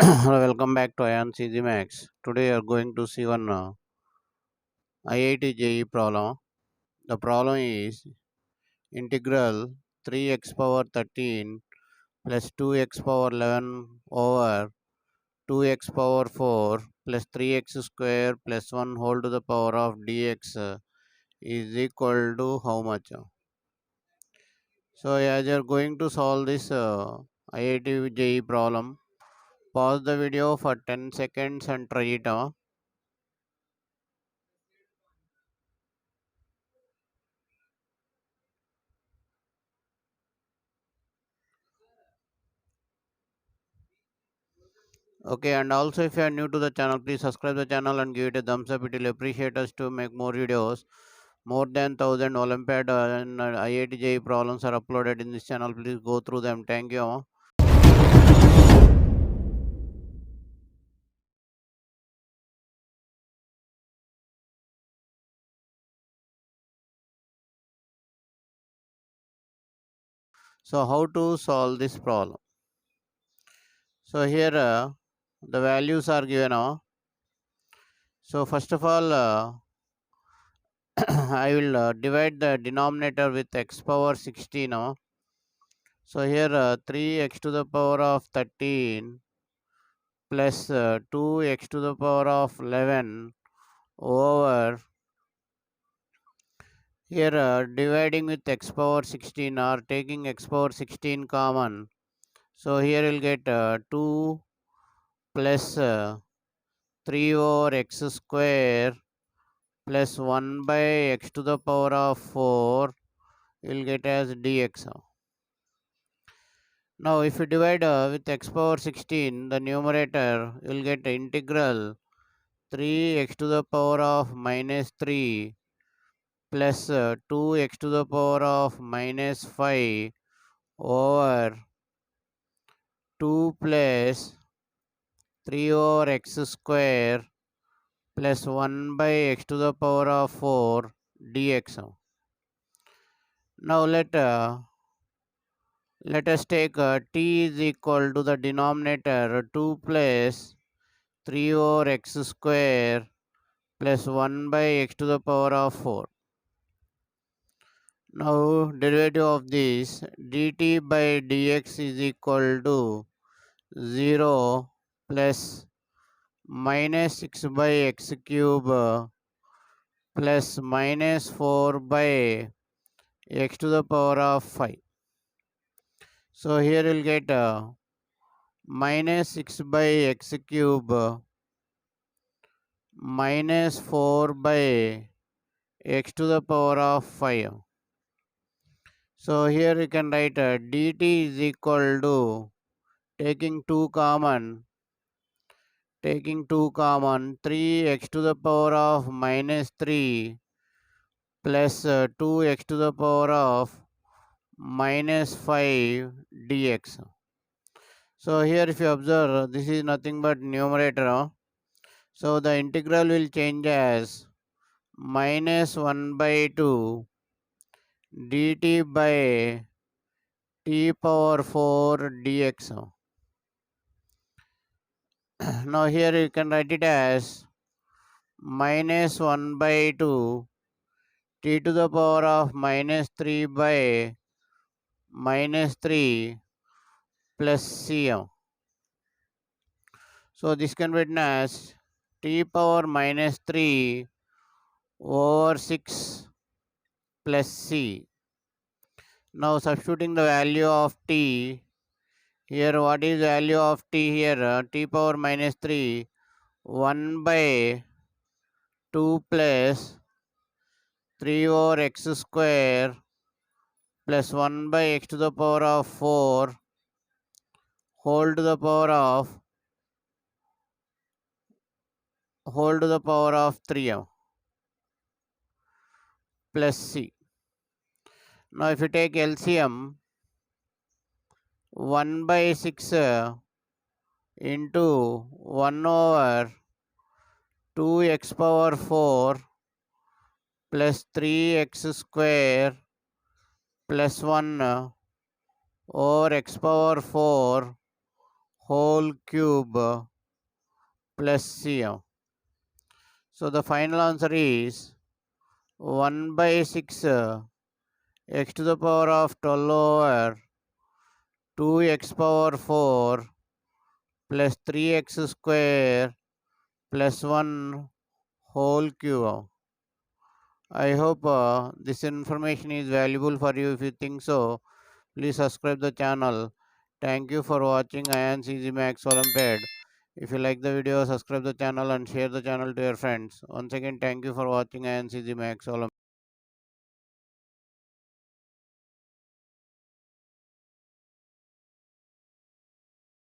Welcome back to AyaansMath. Today we are going to see one IIT-JEE problem. The problem is integral 3x power 13 plus 2x power 11 over 2x power 4 plus 3x square plus 1 whole to the power of dx is equal to how much? So as you are going to solve this IIT-JEE problem, pause the video for 10 seconds and try it. Okay, and also if you are new to the channel, please subscribe the channel and give it a thumbs up. It will appreciate us to make more videos. More than 1000 olympiad and IIT-JEE problems are uploaded in this channel. Please go through them. Thank you. So how to solve this problem? So here the values are given. So first of all, I will divide the denominator with x power 16. So here 3x to the power of 13 plus 2x to the power of 11 over here dividing with x power 16 or taking x power 16 common. So here we'll get 2 plus 3 over x square plus 1 by x to the power of 4 we'll get as dx. Now if you divide with x power 16, the numerator will get integral 3x to the power of minus 3 plus 2x to the power of minus 5 over 2 plus 3 over x square plus 1 by x to the power of 4 dx. Now let us take t is equal to the denominator 2 plus 3 over x square plus 1 by x to the power of 4. Now derivative of this dt by dx is equal to 0 plus minus 6 by x cube plus minus 4 by x to the power of 5. So here we'll get minus 6 by x cube minus 4 by x to the power of 5. So here we can write dt is equal to taking 2 common 3x to the power of minus 3 plus 2x to the power of minus 5 dx. So here if you observe, this is nothing but numerator. So the integral will change as minus 1 by 2 dt by t power 4 dx. Now here you can write it as minus 1 by 2 t to the power of minus 3 by minus 3 plus cm. So this can be written as t power minus 3 over 6 plus c. Now substituting the value of t, here what is value of t here? T power minus 3, 1 by 2 plus 3 over x square plus 1 by x to the power of 4 whole to the power of 3 plus c. Now if you take LCM, 1 by 6 into 1 over 2x power 4 plus 3x square plus 1 over x power 4 whole cube plus c. So the final answer is 1 by 6 x to the power of 12 over 2x power 4 plus 3x square plus 1 whole cube. I hope this information is valuable for you. If you think so, please subscribe the channel. Thank you for watching Ayaans Maths Olympiad. If you like the video, subscribe the channel and share the channel to your friends. Once again, thank you for watching Ayaans Maths Olympiad.